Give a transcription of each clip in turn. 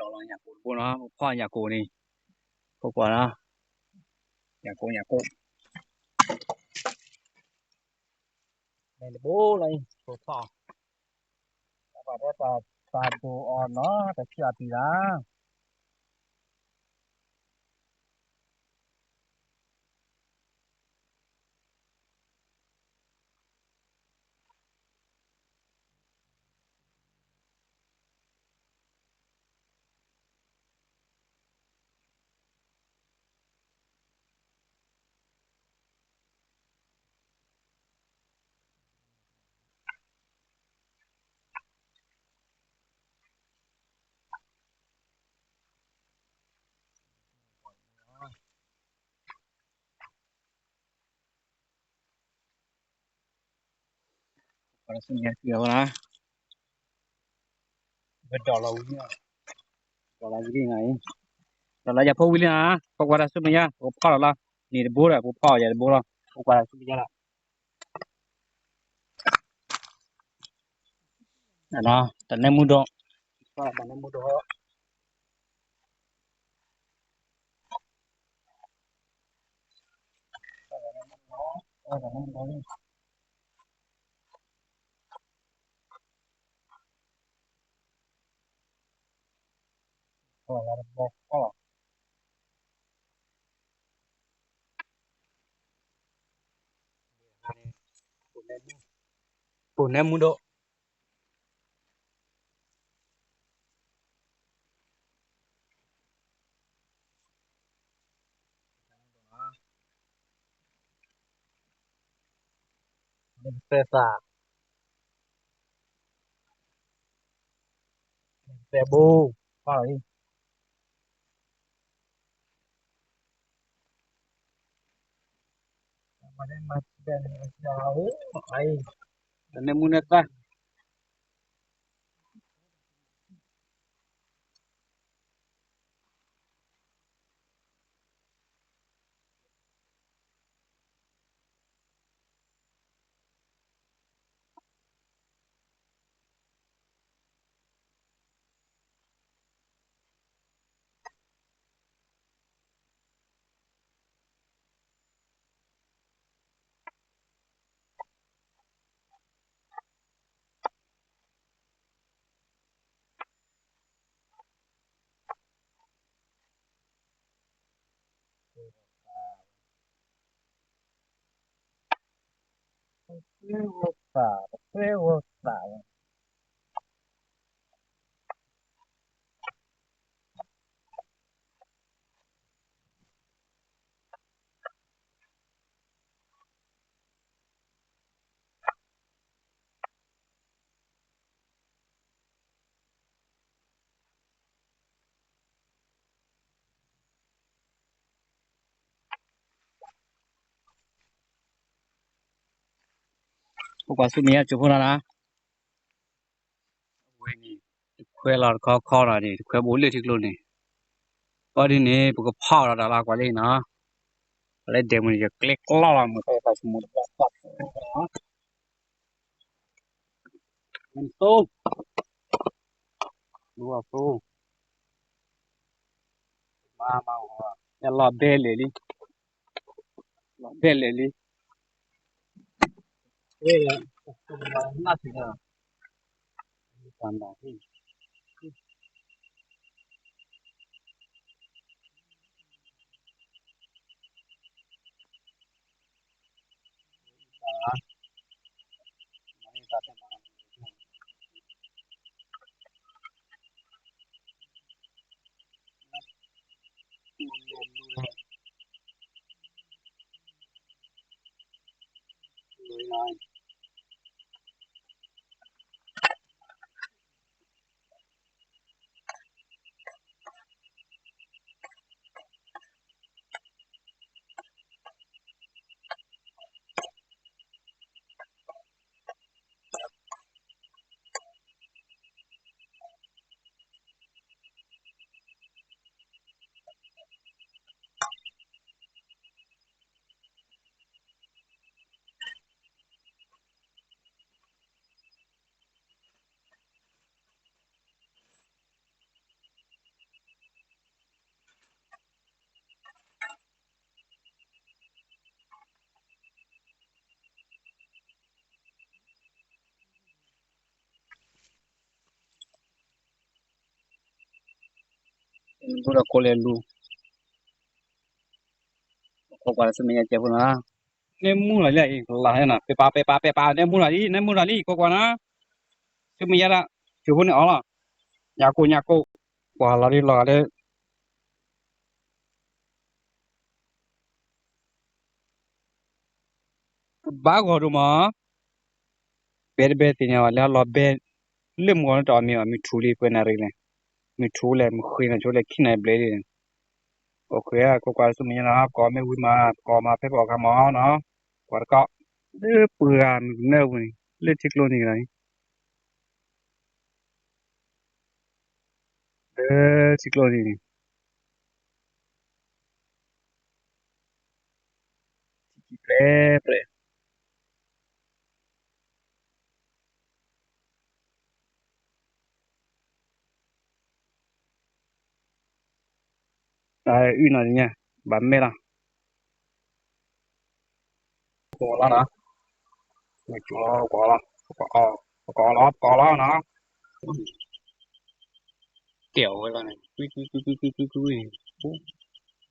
đó là nhà cô nó khoa nhà cô này cô quả đó nhà cô này là bố này cô khoa và đó ta đồ on nó ta chia thì đó còn là sinh nhật kiểu đó bên đó là gì đó là gì này đó là nhà phố William à cô quả là sinh nhật cô phao làนี่บora cô phao vậy bora cô quả là sinh nhật là đó tận nem mua đồ tận nem mua đồ tận nem mua đồ là bò cô nem mua đồ pesa pebu phao đi mà đem mà đem jauh ai tận nem mua net ta Quê cô quả sinh nhật chụp ra quê này quê là khó là đi quê bốn lượt luôn này có đi nè bữa có phao là đã qua đây nó lấy đem mìnhจะclick lo là một cái phải một cái phát đó mình tôm đua tôm mà ya lo bele li lo bele li bele nó thì là toàn là cái tôi đã có lên luôn có quả sự mình chơi bữa na nem mua lại lại là thế nào pepa nem mua lại đi có quả na sự mình ra chịu bữa nữa là nhà cô quả là đi ba gọi rồi mà bé thì nhau là bé lem gọi cho mình thuli quên rồi này mình thuli mình khuyên là chỗ này khi này bé đi ok có quả sự mình là có mấy vui mà có mà phải bỏ cái mỏ nó quả có đứa bữa mình nêu này lên chiếc luôn này chiếc luôn này bé uy này nha bạn mẹ là có là nó mình chúa có là có là nó kiểu là này quy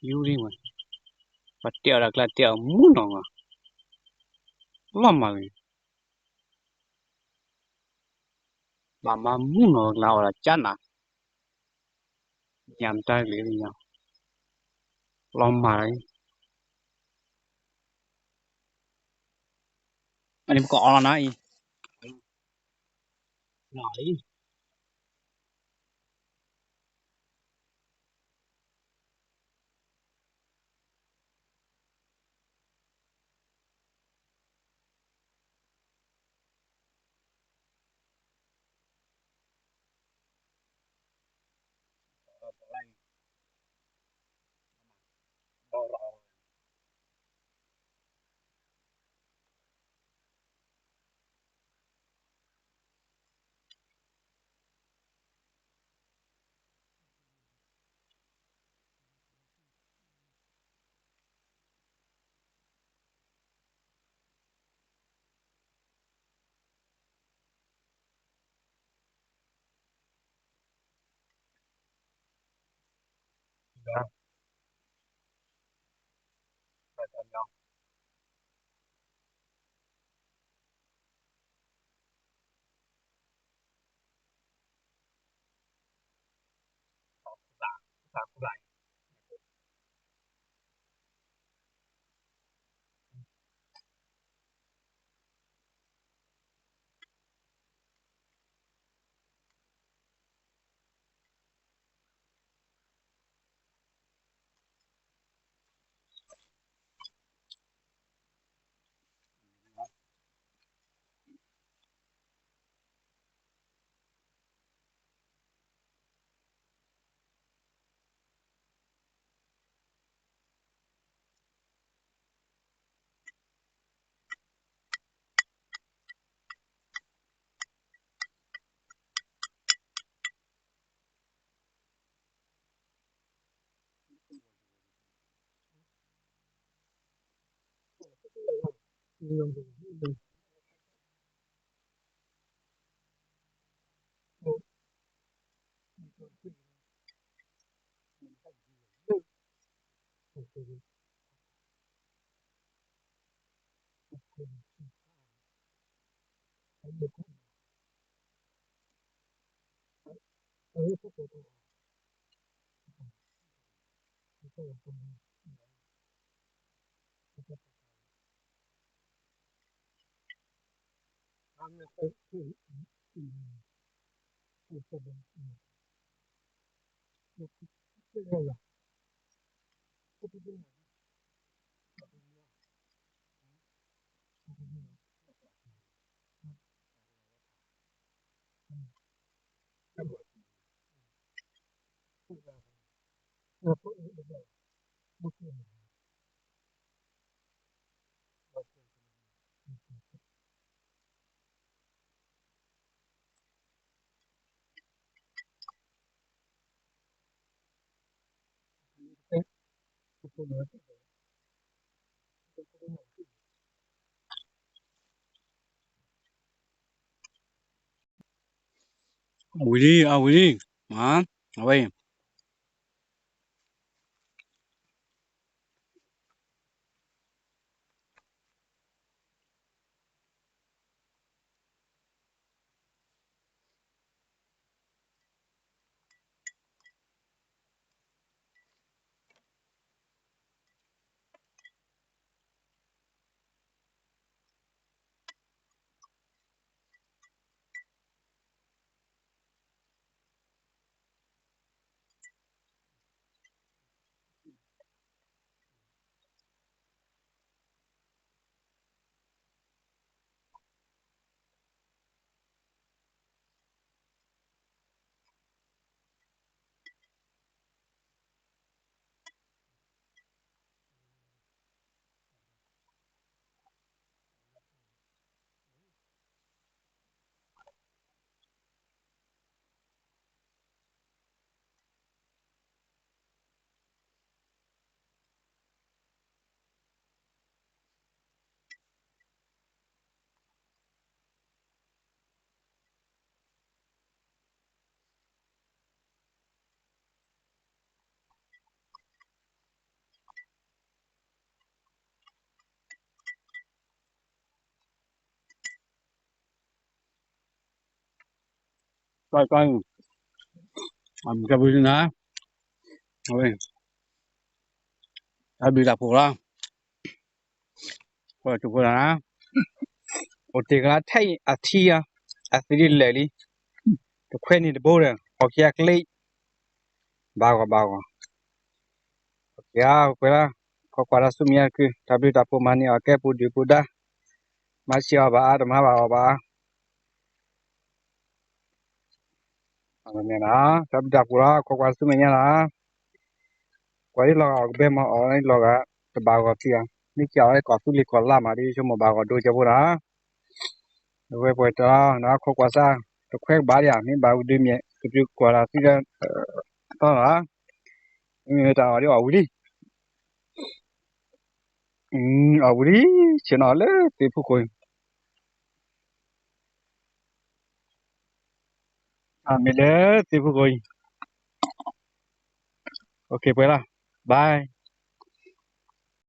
yêu đi mà và tiểu là tiểu muốn nó mà lắm mà muốn nó nào là chán à nhảm tay liền nhau lắm mà anh em có là nó nói ui đi mà vậy coi cái bữa nữa rồi đã bị đạp phụ ra rồi chụp ra ở đây cái thay à thì đi lấy đi cái quen đi bộ rồi ok cái lấy bao ya quên là có qua là sum ya cứ đã bị đạp phụ mani ở cái bữa đi bữa đó mà xíu bà đâm hà bà nè đã bị đạp phụ ra có qua sum ya là quay đi lo bên mà ở đây lo cái bao cái tiềnนี่เจ้าไอ้ก่อสุริก่อล่ามาดิชั่วโมงบ่าวก็ดูจะพูดนะด้วยไปต่อนะข้อกว่าซะตะแควกบาดอย่างนี้บ่าวดูเมียก็ดูกว่าละที่จะต่อนะมีแต่เอาดิเอาดิเอาดิเช่นนั้นเลยที่ผู้คนมีเลยที่ผู้คนโอเคไปละบาย